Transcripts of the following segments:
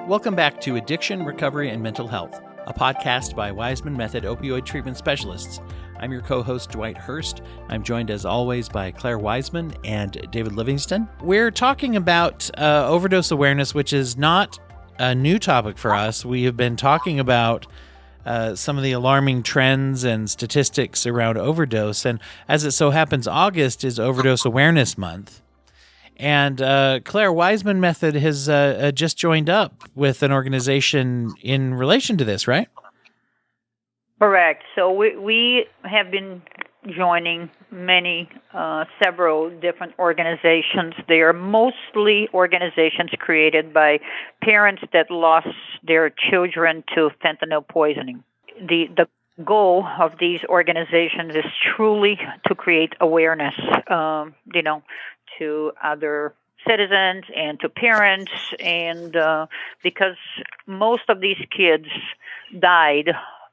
Welcome back to Addiction, Recovery, and Mental Health, a podcast by Waismann Method opioid treatment specialists. I'm your co-host, Dwight Hurst. I'm joined, as always, by Clare Waismann and David Livingston. We're talking about overdose awareness, which is not a new topic for us. We have been talking about some of the alarming trends and statistics around overdose. And as it so happens, August is Overdose Awareness Month. And Clare Waismann Method has just joined up with an organization in relation to this, right? Correct. So we have been joining several different organizations. They are mostly organizations created by parents that lost their children to fentanyl poisoning. The goal of these organizations is truly to create awareness, to other citizens and to parents, and because most of these kids died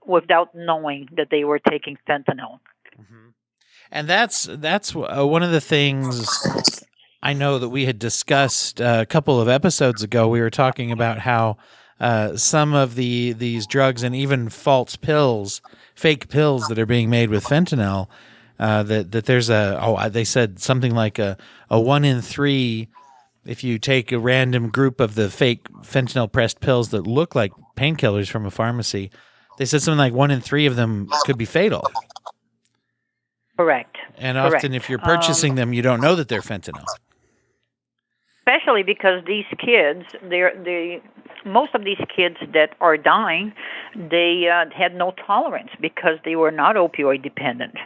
without knowing that they were taking fentanyl. Mm-hmm. And that's one of the things I know that we had discussed a couple of episodes ago. We were talking about how some of these drugs and even false pills, fake pills that are being made with fentanyl, that there's they said something like a 1 in 3, if you take a random group of the fake fentanyl pressed pills that look like painkillers from a pharmacy, they said something like 1 in 3 of them could be fatal. Correct. And often if you're purchasing them, you don't know that they're fentanyl. Especially because these kids, most of these kids that are dying, they had no tolerance because they were not opioid dependent.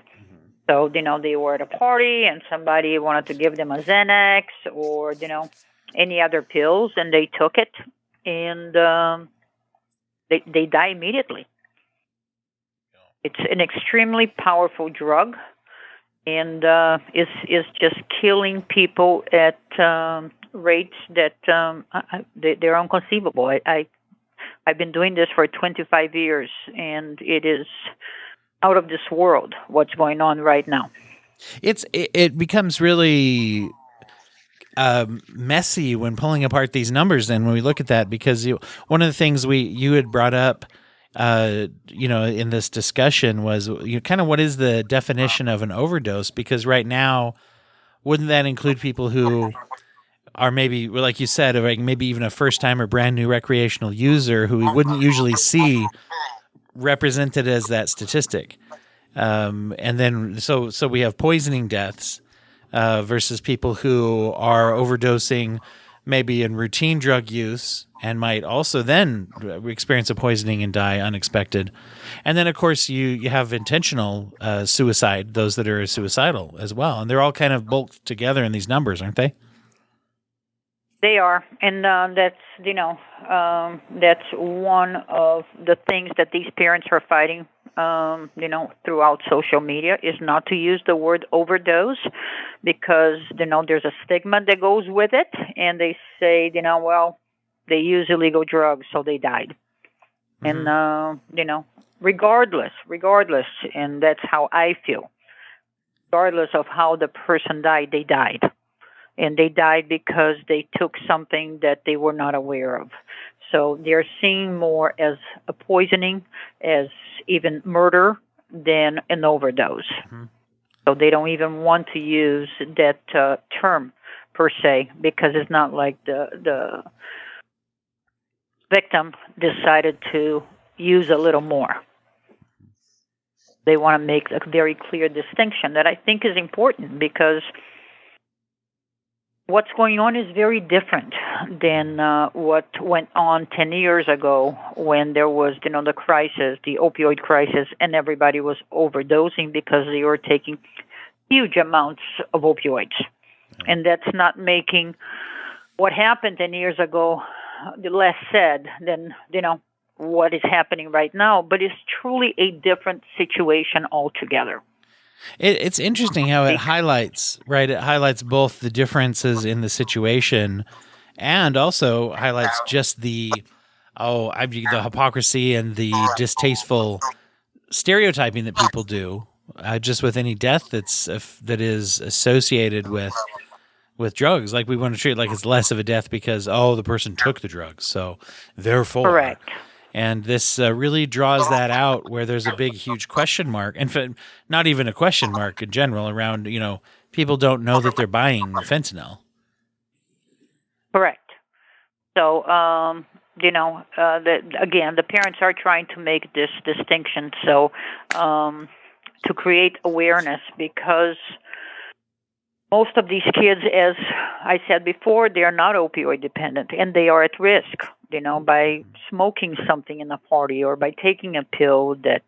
So, they were at a party and somebody wanted to give them a Xanax or, any other pills, and they took it, and they die immediately. It's an extremely powerful drug, and is just killing people at rates that they're inconceivable. I've been doing this for 25 years, and it is out of this world what's going on right now. It becomes really messy when pulling apart these numbers. And when we look at that, because one of the things you had brought up, in this discussion was kind of what is the definition of an overdose? Because right now, wouldn't that include people who are maybe, like you said, like maybe even a first time or brand new recreational user who we wouldn't usually see represented as that statistic, and then so we have poisoning deaths versus people who are overdosing maybe in routine drug use and might also then experience a poisoning and die unexpected. And then of course you have intentional suicide, those that are suicidal as well, and they're all kind of bulked together in these numbers, aren't they? They are, and that's one of the things that these parents are fighting, throughout social media, is not to use the word overdose, because there's a stigma that goes with it, and they say well, they use illegal drugs, so they died, and regardless, and that's how I feel. Regardless of how the person died, they died. And they died because they took something that they were not aware of. So they're seeing more as a poisoning, as even murder, than an overdose. Mm-hmm. So they don't even want to use that term per se, because it's not like the victim decided to use a little more. They want to make a very clear distinction that I think is important, because what's going on is very different than what went on 10 years ago, when there was, the crisis, the opioid crisis, and everybody was overdosing because they were taking huge amounts of opioids. And that's not making what happened 10 years ago less sad than, what is happening right now, but it's truly a different situation altogether. It's interesting how it highlights, right? It highlights both the differences in the situation and also highlights just the hypocrisy and the distasteful stereotyping that people do, just with any death that is associated with with drugs. Like we want to treat it like it's less of a death because, the person took the drugs. So therefore, Correct. and this really draws that out where there's a big, huge question mark. And not even a question mark in general around, people don't know that they're buying fentanyl. Correct. So, again, the parents are trying to make this distinction. So, to create awareness, because most of these kids, as I said before, they are not opioid dependent, and they are at risk, by smoking something in a party or by taking a pill that,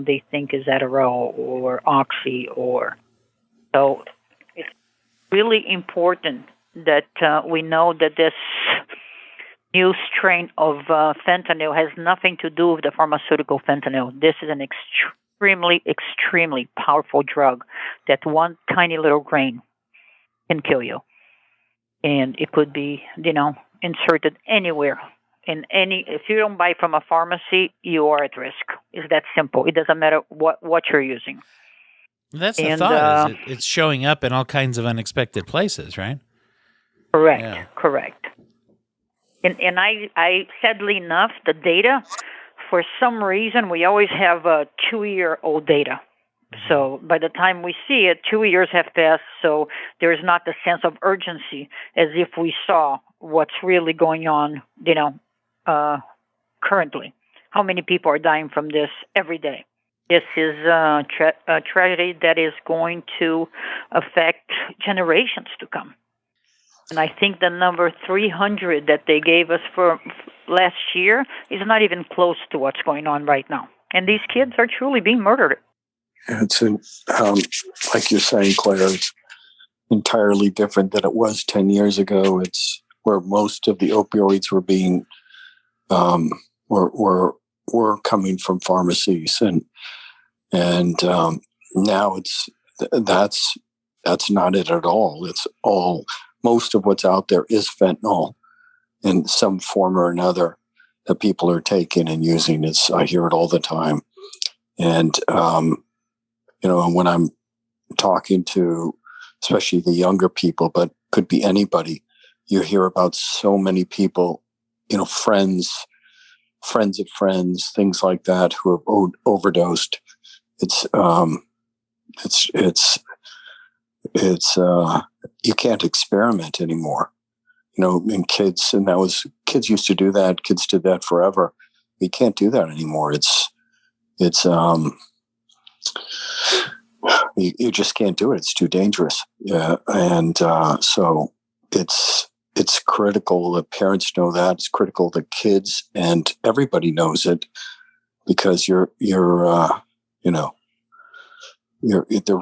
they think is Adderall or Oxy so it's really important that we know that this new strain of fentanyl has nothing to do with the pharmaceutical fentanyl. This is an extremely, extremely powerful drug that one tiny little grain can kill you. And it could be, inserted anywhere. If you don't buy from a pharmacy, you are at risk. It's that simple. It doesn't matter what you're using. That's the thought. Is it's showing up in all kinds of unexpected places, right? Correct. Yeah. Correct. And I sadly enough, the data, for some reason, we always have 2-year-old data. So by the time we see it, 2 years have passed, so there's not the sense of urgency as if we saw what's really going on, currently. How many people are dying from this every day? This is a tragedy that is going to affect generations to come. And I think the number 300 that they gave us for last year is not even close to what's going on right now. And these kids are truly being murdered. It's like you're saying, Claire, it's entirely different than it was 10 years ago. It's where most of the opioids were being were coming from pharmacies, and now that's not it at all. It's all. Most of what's out there is fentanyl in some form or another that people are taking and using. I hear it all the time. And, when I'm talking to, especially the younger people, but could be anybody, you hear about so many people, friends of friends, things like that, who have overdosed. You can't experiment anymore, in kids. And kids used to do that. Kids did that forever. We can't do that anymore. You just can't do it. It's too dangerous. Yeah. And, so it's critical that parents know that. It's critical that kids and everybody knows it, because the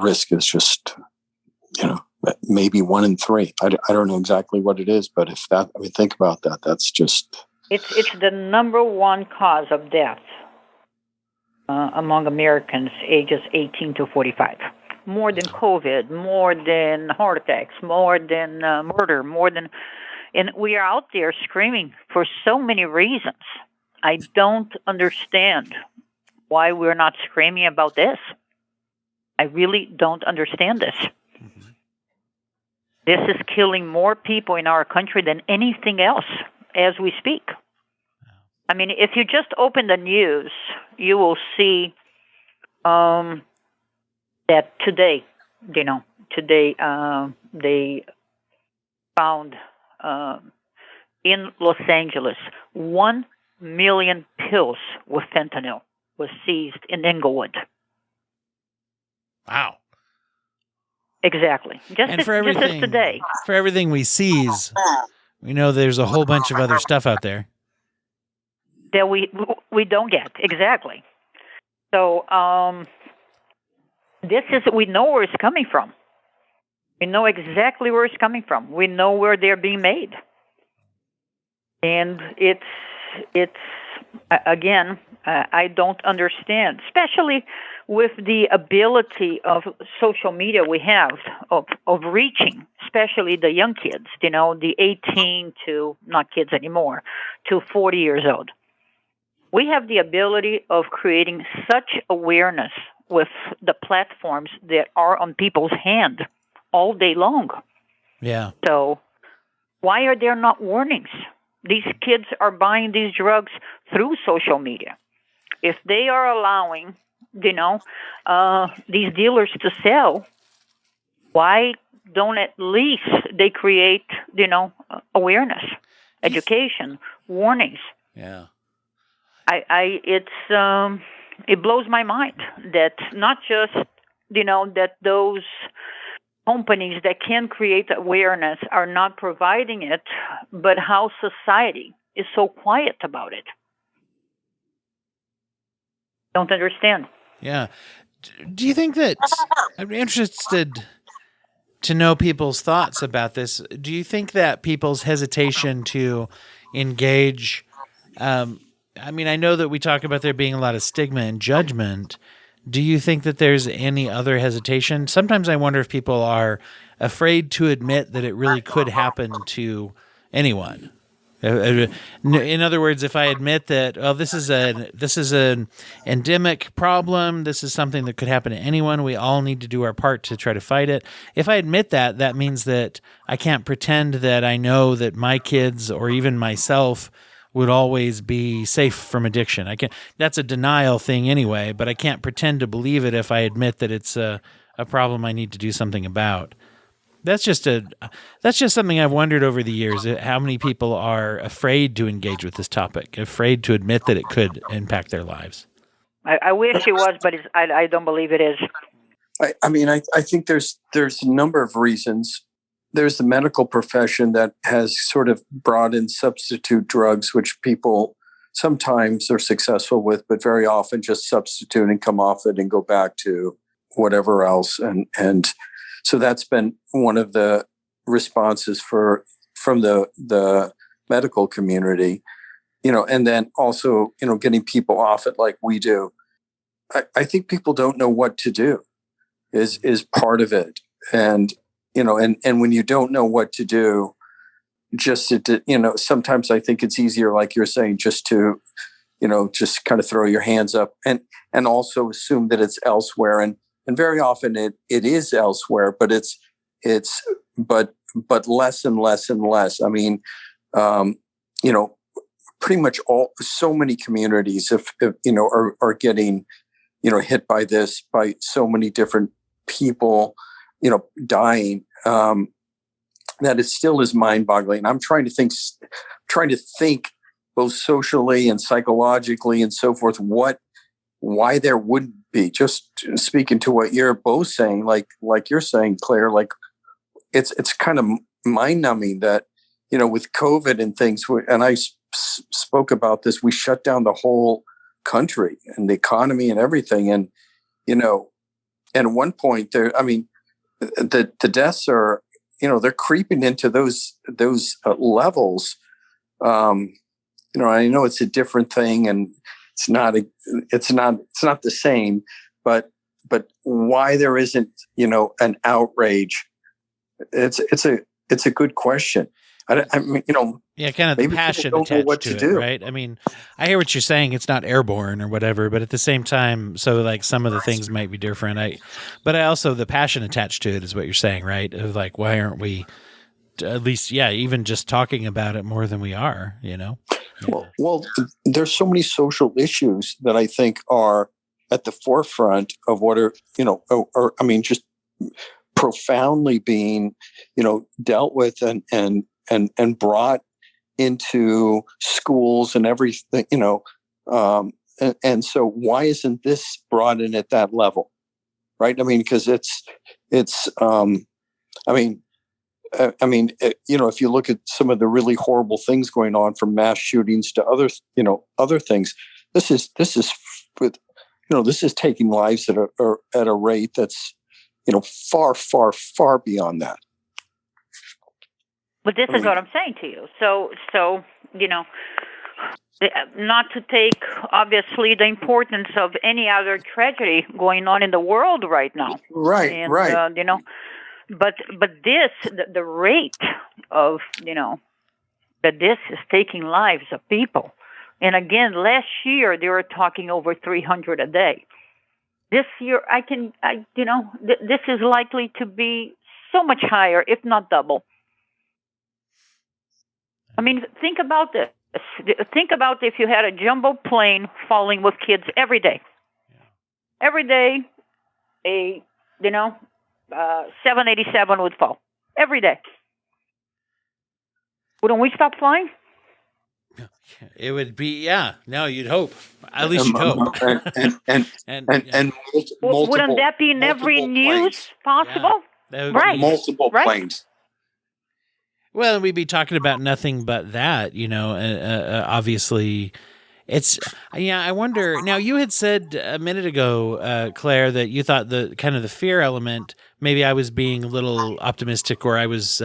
risk is just, maybe 1 in 3. I don't know exactly what it is, but think about that. That's just... It's the number one cause of death among Americans ages 18 to 45. More than COVID, more than heart attacks, more than murder, and we are out there screaming for so many reasons. I don't understand why we're not screaming about this. I really don't understand this. Mm-hmm. This is killing more people in our country than anything else as we speak. I mean, if you just open the news, you will see that today, they found in Los Angeles 1 million pills with fentanyl was seized in Inglewood. Wow. Just as today. For everything we seize, we know there's a whole bunch of other stuff out there that we don't get. Exactly. So we know where it's coming from. We know exactly where it's coming from. We know where they're being made. And it's again, I don't understand, especially with the ability of social media we have of reaching, especially the young kids, the 18 to, not kids anymore, to 40 years old. We have the ability of creating such awareness with the platforms that are on people's hand all day long. Yeah. So why are there not warnings? These kids are buying these drugs through social media. If they are allowing, these dealers to sell, why don't at least they create, awareness, education, warnings? Yeah. It blows my mind that not just, that those companies that can create awareness are not providing it, but how society is so quiet about it. Don't understand. Yeah. Do you think that, I'm interested to know people's thoughts about this. Do you think that people's hesitation to engage, I mean, I know that we talk about there being a lot of stigma and judgment. Do you think that there's any other hesitation? Sometimes I wonder if people are afraid to admit that it really could happen to anyone. In other words, if I admit that, oh, this is an endemic problem, this is something that could happen to anyone, we all need to do our part to try to fight it. If I admit that, that means that I can't pretend that I know that my kids or even myself would always be safe from addiction. I can't. That's a denial thing anyway, but I can't pretend to believe it if I admit that it's a problem I need to do something about. That's just something I've wondered over the years. How many people are afraid to engage with this topic, afraid to admit that it could impact their lives? I wish it was, but I don't believe it is. I think there's a number of reasons. There's the medical profession that has sort of brought in substitute drugs, which people sometimes are successful with, but very often just substitute and come off it and go back to whatever else. And so that's been one of the responses from the medical community, and then also, getting people off it like we do. I think people don't know what to do is part of it. And, and when you don't know what to do, sometimes I think it's easier, like you're saying, just to, just kind of throw your hands up and also assume that it's elsewhere. And very often it is elsewhere, but but less and less and less. I mean, pretty much so many communities are getting, hit by this, by so many different people, dying, that it still is mind-boggling. I'm trying to think both socially and psychologically and so forth, why there wouldn't be. Just speaking to what you're both saying, like you're saying, Claire, like it's kind of mind-numbing that, with COVID and things, and I spoke about this, we shut down the whole country and the economy and everything. And, at one point there, I mean, the deaths are, they're creeping into those levels. I know it's a different thing and it's not the same, but why there isn't, an outrage? It's a good question. I mean, yeah, kind of the passion attached to it, right? I mean, I hear what you're saying. It's not airborne or whatever, but at the same time, so like some of the things might be different. But I also, the passion attached to it is what you're saying, right? Of like, why aren't we at least, even just talking about it more than we are, Yeah. Well, there's so many social issues that I think are at the forefront of what are, just profoundly being, dealt with and brought into schools and everything, and so why isn't this brought in at that level? Right. I mean, because if you look at some of the really horrible things going on, from mass shootings to other things, this is taking lives at a rate that's, far, far, far beyond that. But this is what I'm saying to you. So, not to take, obviously, the importance of any other tragedy going on in the world right now. Right, and, right. But this, the rate of, that this is taking lives of people. And again, last year, they were talking over 300 a day. This year, this is likely to be so much higher, if not double. I mean, think about this. Think about if you had a jumbo plane falling with kids every day. Every day, a 787 would fall. Every day. Wouldn't we stop flying? It would be, yeah. No, you'd hope. At least you'd hope. And multiple, wouldn't that be in every news possible? Yeah, right. Multiple planes. Well, we'd be talking about nothing but that, obviously. It's, I wonder. Now, you had said a minute ago, Claire, that you thought the kind of the fear element, maybe I was being a little optimistic or I was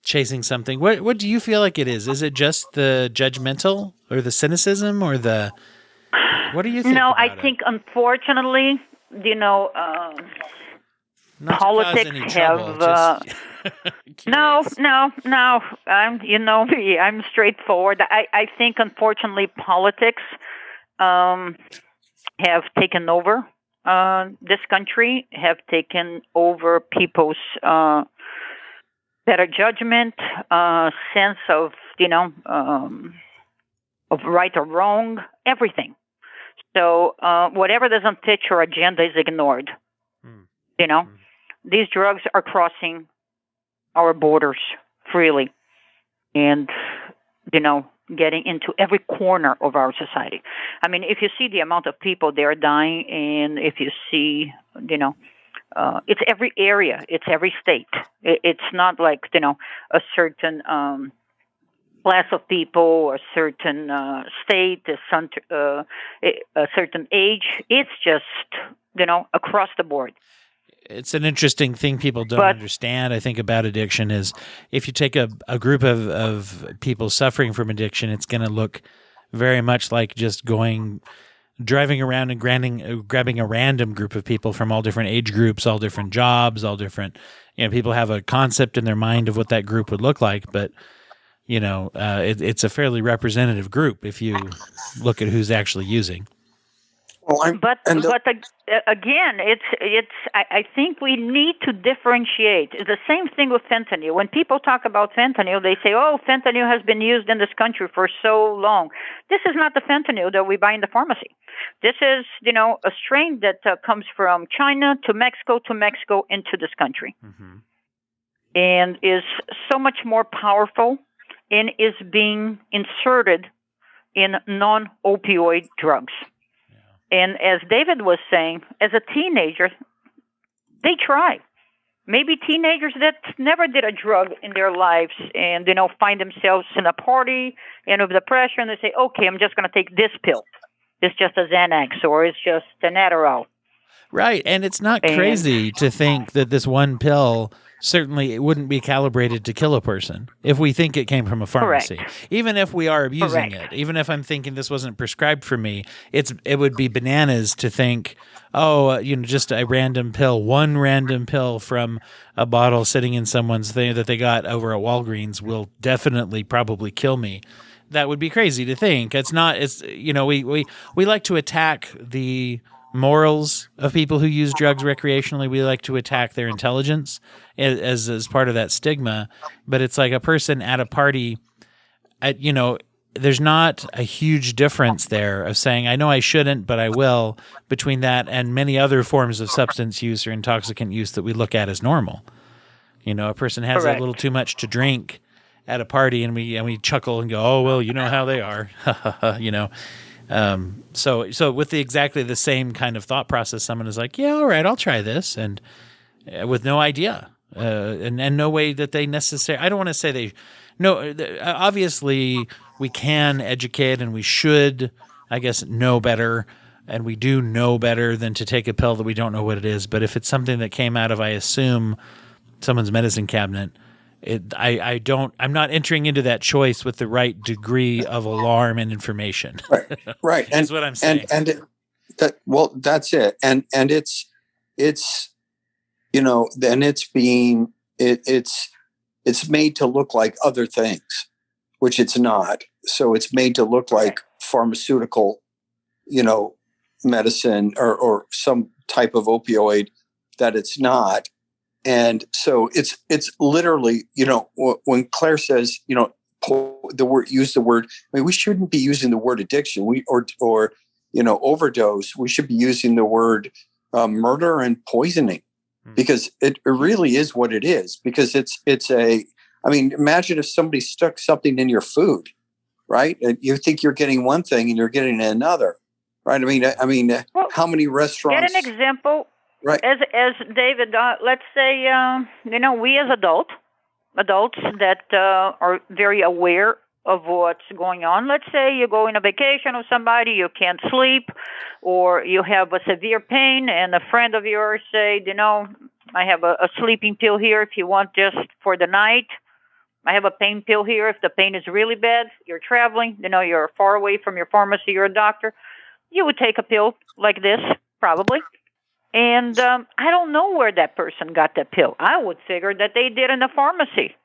chasing something. What do you feel like it is? Is it just the judgmental or the cynicism or what do you think? No, I think unfortunately, politics have. No. You know me. I'm straightforward. I think unfortunately politics have taken over this country, have taken over people's better judgment, sense of of right or wrong, everything. So whatever doesn't fit your agenda is ignored. These drugs are crossing our borders freely and, getting into every corner of our society. I mean, if you see the amount of people they are dying, and if you see, it's every area, it's every state. It's not like, a certain class of people or a certain state, a certain age. It's just, across the board. It's an interesting thing people don't understand, I think, about addiction is if you take a group of people suffering from addiction, it's going to look very much like just driving around and grabbing a random group of people from all different age groups, all different jobs, all different, people have a concept in their mind of what that group would look like, but, it's a fairly representative group if you look at who's actually using. Well, again, I think we need to differentiate. It's the same thing with fentanyl. When people talk about fentanyl, they say, "Oh, fentanyl has been used in this country for so long." This is not the fentanyl that we buy in the pharmacy. This is, a strain that comes from China to Mexico into this country, and is so much more powerful and is being inserted in non-opioid drugs. And as David was saying, as a teenager, they try. Maybe teenagers that never did a drug in their lives and, find themselves in a party and with the pressure, and they say, okay, I'm just going to take this pill. It's just a Xanax or it's just an Adderall. Right. And it's not crazy to think that this one pill certainly it wouldn't be calibrated to kill a person if we think it came from a pharmacy. Correct. Even if we are abusing it, even if I'm thinking this wasn't prescribed for me, it would be bananas to think, just a random pill, one random pill from a bottle sitting in someone's thing that they got over at Walgreens will definitely probably kill me. That would be crazy to think. We like to attack the morals of people who use drugs recreationally. We like to attack their intelligence as part of that stigma. But it's like a person at a party, there's not a huge difference there of saying, I know I shouldn't, but I will, between that and many other forms of substance use or intoxicant use that we look at as normal. A person has a little too much to drink at a party and we chuckle and go, oh, well, you know how they are, So with exactly the same kind of thought process, someone is like, yeah, all right, I'll try this. And with no idea and no way that they necessarily, I don't want to say obviously we can educate and we should, I guess, know better. And we do know better than to take a pill that we don't know what it is. But if it's something that came out of, I assume, someone's medicine cabinet, I'm not entering into that choice with the right degree of alarm and information. Right. That's what I'm saying. That's it. And it's made to look like other things, which it's not. So it's made to look like pharmaceutical, medicine or some type of opioid that it's not. And so it's literally, when Claire says, use the word. I mean, we shouldn't be using the word addiction. Or overdose. We should be using the word murder and poisoning, because it really is what it is. Because it's a. I mean, imagine if somebody stuck something in your food, right? And you think you're getting one thing and you're getting another, right? Well, how many restaurants? Get an example. Right. As David, let's say, we as adults that are very aware of what's going on. Let's say you go on a vacation with somebody, you can't sleep, or you have a severe pain, and a friend of yours say, I have a sleeping pill here if you want just for the night. I have a pain pill here if the pain is really bad. You're traveling, you're far away from your pharmacy or a doctor. You would take a pill like this, probably. And I don't know where that person got that pill. I would figure that they did in the pharmacy.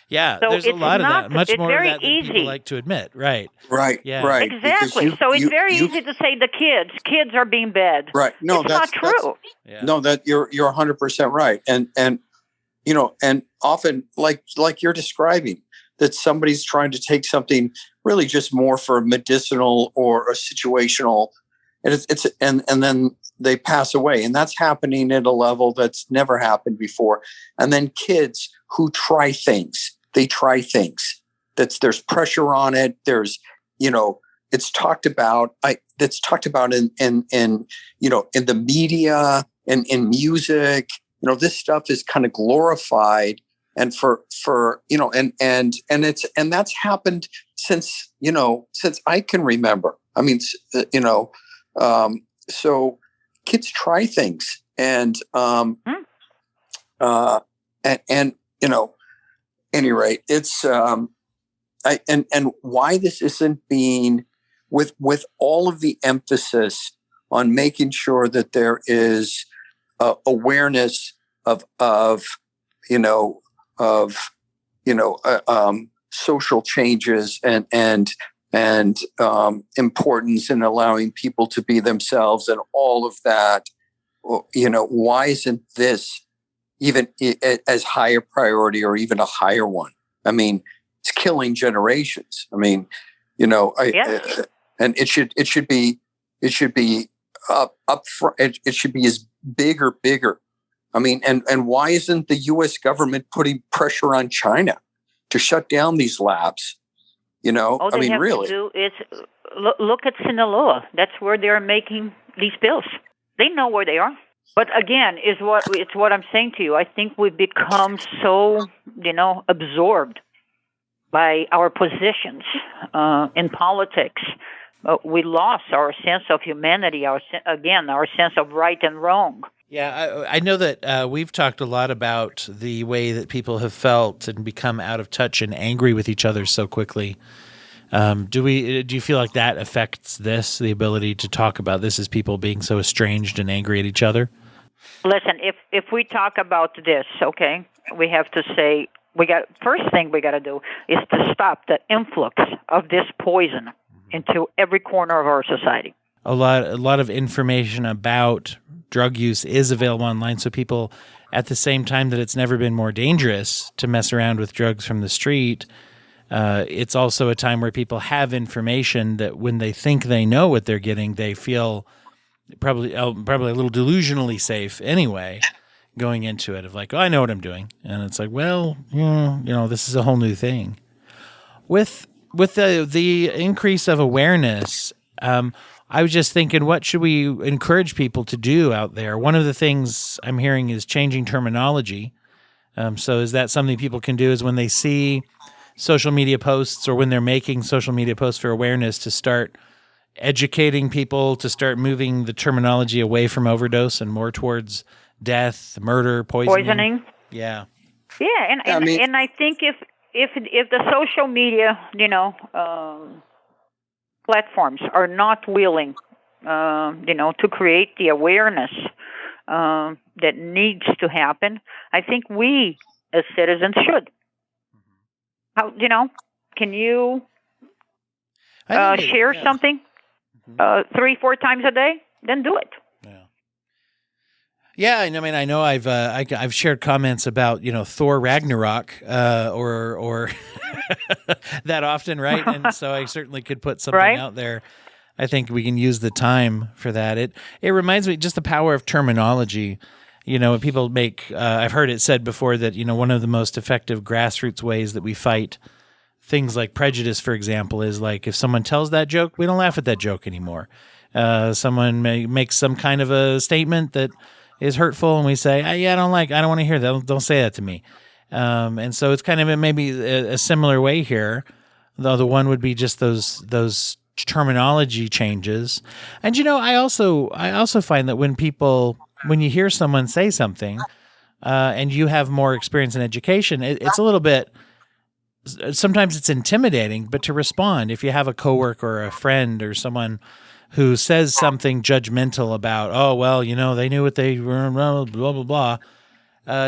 Yeah, so there's a lot of that. Much more of that than easy. People like to admit. Right. Right. Yeah. Right. Exactly. It's very easy to say the kids are being bad. Right. No, it's not true. No, that you're 100% right. And often like you're describing, that somebody's trying to take something really just more for a medicinal or a situational, and then they pass away, and that's happening at a level that's never happened before. And then kids who try things, there's pressure on it. There's, it's talked about. That's talked about in the media and in music. This stuff is kind of glorified, and and that's happened since I can remember. I mean, so kids try things, and any rate, it's and why this isn't being with all of the emphasis on making sure that there is awareness of social changes and importance in allowing people to be themselves and all of that. Why isn't this even as high a priority or even a higher one? I mean, it's killing generations. I mean, and it should be up front. It should be as bigger. I mean, and why isn't the U.S. government putting pressure on China to shut down these labs? All they have to do is look at Sinaloa. That's where they're making these pills. They know where they are. But again, it's what I'm saying to you. I think we've become so, absorbed by our positions in politics. We lost our sense of humanity, our sense of right and wrong. Yeah, I know that we've talked a lot about the way that people have felt and become out of touch and angry with each other so quickly. Do you feel like that affects the ability to talk about this as people being so estranged and angry at each other? Listen, if we talk about this, okay, we have to say first thing we got to do is to stop the influx of this poison into every corner of our society. A lot of information about drug use is available online, so people, at the same time that it's never been more dangerous to mess around with drugs from the street, it's also a time where people have information that when they think they know what they're getting, they feel probably a little delusionally safe anyway going into it, of like, oh, I know what I'm doing. And it's like, well, this is a whole new thing. With the increase of awareness, I was just thinking, what should we encourage people to do out there? One of the things I'm hearing is changing terminology. So is that something people can do, is when they see social media posts or when they're making social media posts for awareness, to start educating people, to start moving the terminology away from overdose and more towards death, murder, poisoning? Yeah. Yeah, and I think if the social media, platforms are not willing, to create the awareness that needs to happen, I think we as citizens should. How, can you share something 3-4 times a day? Then do it. Yeah, and I mean, I know I've shared comments about Thor Ragnarok or that often, right? And so I certainly could put something Right? out there. I think we can use the time for that. It reminds me just the power of terminology. When people make, I've heard it said before that one of the most effective grassroots ways that we fight things like prejudice, for example, is like if someone tells that joke, we don't laugh at that joke anymore. Someone may make some kind of a statement that is hurtful, and we say, yeah, I don't want to hear that. Don't say that to me. And so it's kind of maybe a similar way here, though the one would be just those terminology changes. And I also find that when you hear someone say something, and you have more experience in education, it's a little bit. Sometimes it's intimidating, but to respond, if you have a coworker or a friend or someone who says something judgmental about, oh, well, they knew what they were, blah, blah, blah,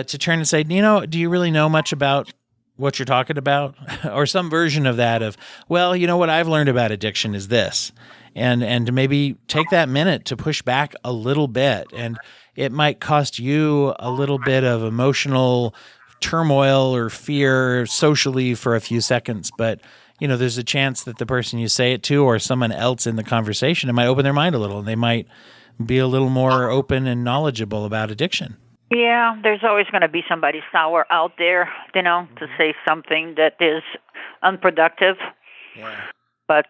to turn and say, do you really know much about what you're talking about? Or some version of that of, well, what I've learned about addiction is this. And to maybe take that minute to push back a little bit. And it might cost you a little bit of emotional turmoil or fear socially for a few seconds, but there's a chance that the person you say it to or someone else in the conversation, it might open their mind a little, and they might be a little more open and knowledgeable about addiction. Yeah, there's always going to be somebody sour out there, to say something that is unproductive. Yeah. But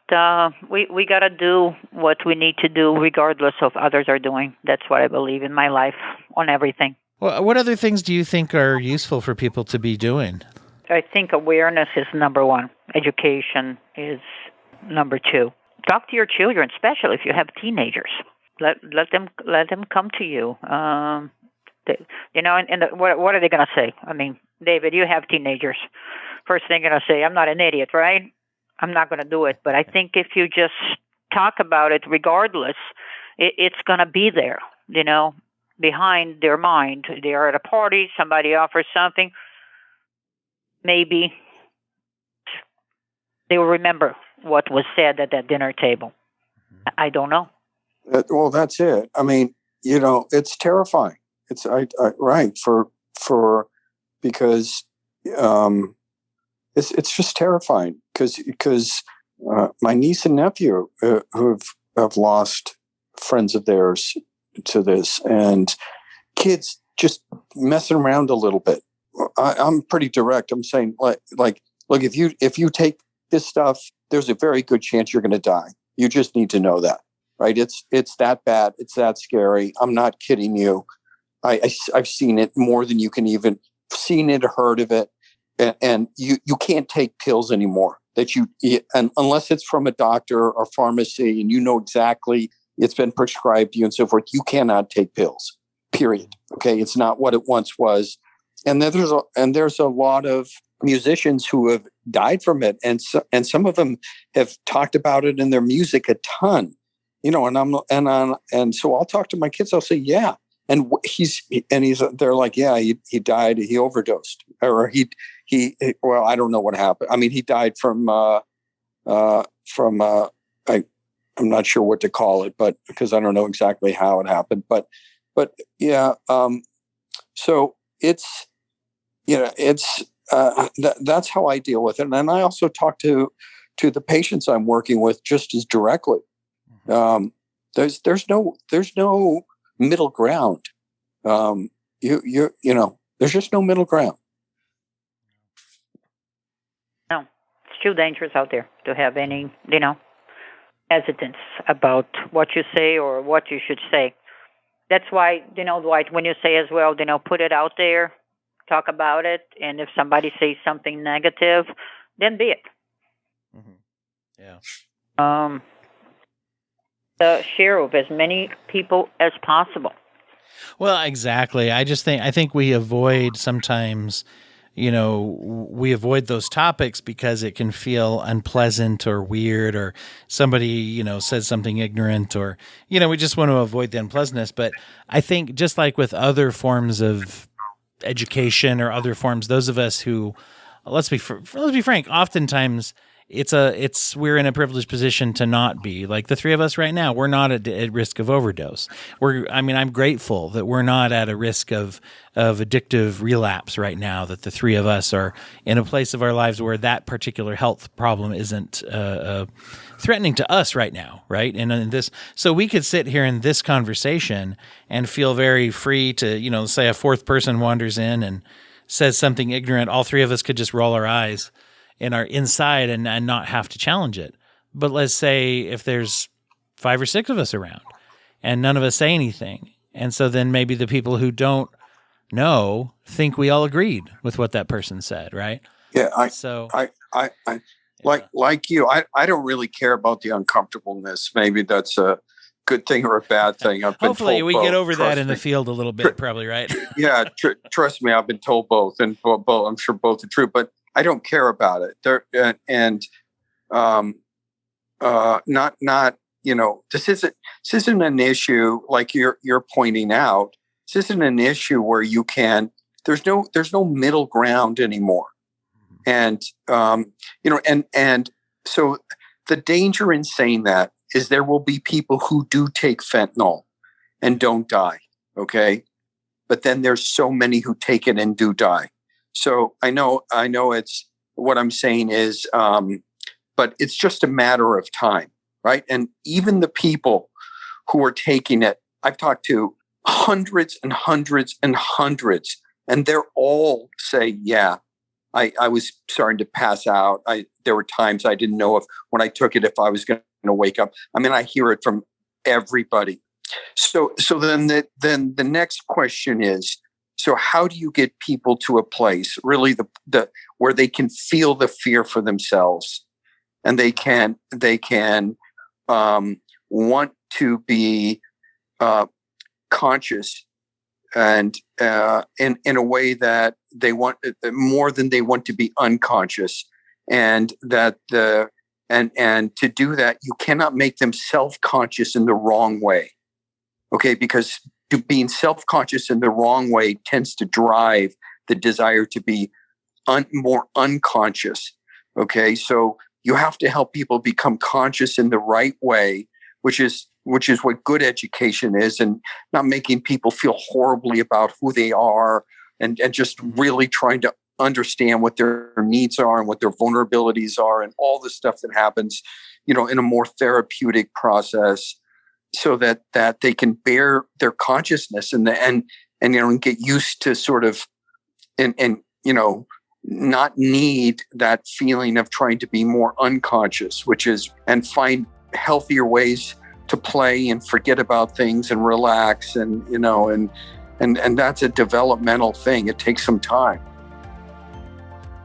we got to do what we need to do regardless of others are doing. That's what I believe in my life on everything. Well, what other things do you think are useful for people to be doing? I think awareness is number one. Education is number two. Talk to your children, especially if you have teenagers. Let them come to you. What are they going to say? I mean, David, you have teenagers. First thing they're going to say, I'm not an idiot, right? I'm not going to do it. But I think if you just talk about it regardless, it's going to be there, behind their mind. They are at a party, somebody offers something. Maybe they will remember what was said at that dinner table. I don't know. Well, that's it. I mean, it's terrifying. It's right because it's just terrifying because my niece and nephew who have lost friends of theirs to this, and kids just messing around a little bit. I'm pretty direct. I'm saying like, look, if you take this stuff, there's a very good chance you're going to die. You just need to know that, right? It's that bad. It's that scary. I'm not kidding you. I've seen it more than you can even seen it or heard of it. And you can't take pills anymore and unless it's from a doctor or pharmacy and exactly it's been prescribed to you and so forth, you cannot take pills, period. Okay. It's not what it once was. And then there's a lot of musicians who have died from it. And some of them have talked about it in their music a ton, and so I'll talk to my kids. I'll say, yeah. And they're like, yeah, he died. He overdosed or well, I don't know what happened. I mean, he died from I'm not sure what to call it, but because I don't know exactly how it happened, but yeah. So it's, that's how I deal with it. And I also talk to the patients I'm working with just as directly. There's no middle ground. There's just no middle ground. No, it's too dangerous out there to have any, hesitance about what you say or what you should say. That's why, Dwight, when you say as well, put it out there, talk about it, and if somebody says something negative, then be it. Yeah. Share with as many people as possible. Well, exactly. I think we avoid sometimes, we avoid those topics because it can feel unpleasant or weird, or somebody, says something ignorant, or, we just want to avoid the unpleasantness. But I think just like with other forms of education or other forms, those of us who, let's be frank, oftentimes we're in a privileged position to not be. Like the three of us right now, we're not at risk of overdose. I'm grateful that we're not at a risk of addictive relapse right now, that the three of us are in a place of our lives where that particular health problem isn't threatening to us right now, right? And in this, so we could sit here in this conversation and feel very free to, say a fourth person wanders in and says something ignorant. All three of us could just roll our eyes in our inside and not have to challenge it. But let's say if there's 5 or 6 of us around and none of us say anything. And so then maybe the people who don't know think we all agreed with what that person said, right? Yeah. Like you, I don't really care about the uncomfortableness. Maybe that's a good thing or a bad thing. Hopefully we get over that in the field a little bit, probably, right? Yeah. Trust me, I've been told both, and both, I'm sure both are true, but I don't care about it. This isn't an issue like you're pointing out. This isn't an issue where there's no middle ground anymore. And so the danger in saying that is there will be people who do take fentanyl and don't die. Okay. But then there's so many who take it and do die. So I know it's what I'm saying is, but it's just a matter of time, right? And even the people who are taking it, I've talked to hundreds and hundreds and hundreds, and they're all say, yeah, I was starting to pass out. There were times I didn't know when I took it, if I was going to wake up. I mean, I hear it from everybody. So then the next question is, so how do you get people to a place really the where they can feel the fear for themselves, and they can want to be conscious and in a way that they want more than they want to be unconscious, and that and to do that you cannot make them self-conscious in the wrong way. Okay, because being self-conscious in the wrong way tends to drive the desire to be more unconscious. Okay, so you have to help people become conscious in the right way, which is what good education is, and not making people feel horribly about who they are, and just really trying to understand what their needs are and what their vulnerabilities are and all the stuff that happens, in a more therapeutic process, so that they can bear their consciousness and get used to sort of and not need that feeling of trying to be more unconscious, and find healthier ways to play and forget about things and relax, and that's a developmental thing. It takes some time.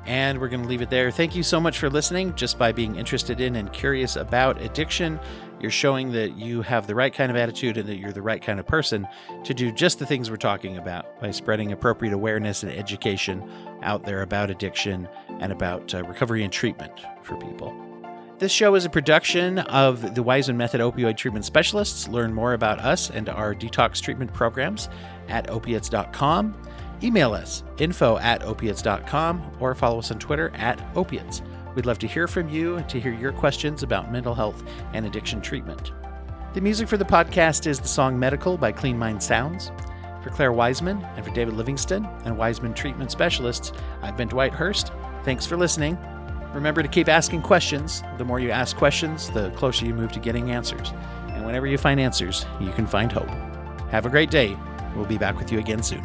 And we're going to leave it there. Thank you so much for listening. Just by being interested in and curious about addiction, you're showing that you have the right kind of attitude and that you're the right kind of person to do just the things we're talking about, by spreading appropriate awareness and education out there about addiction and about recovery and treatment for people. This show is a production of the Waismann Method Opioid Treatment Specialists. Learn more about us and our detox treatment programs at opiates.com. Email us, info@opiates.com, or follow us on Twitter @opiates. We'd love to hear from you and to hear your questions about mental health and addiction treatment. The music for the podcast is the song Medical by Clean Mind Sounds. For Clare Waismann and for David Livingston and Waismann Treatment Specialists, I've been Dwight Hurst. Thanks for listening. Remember to keep asking questions. The more you ask questions, the closer you move to getting answers. And whenever you find answers, you can find hope. Have a great day. We'll be back with you again soon.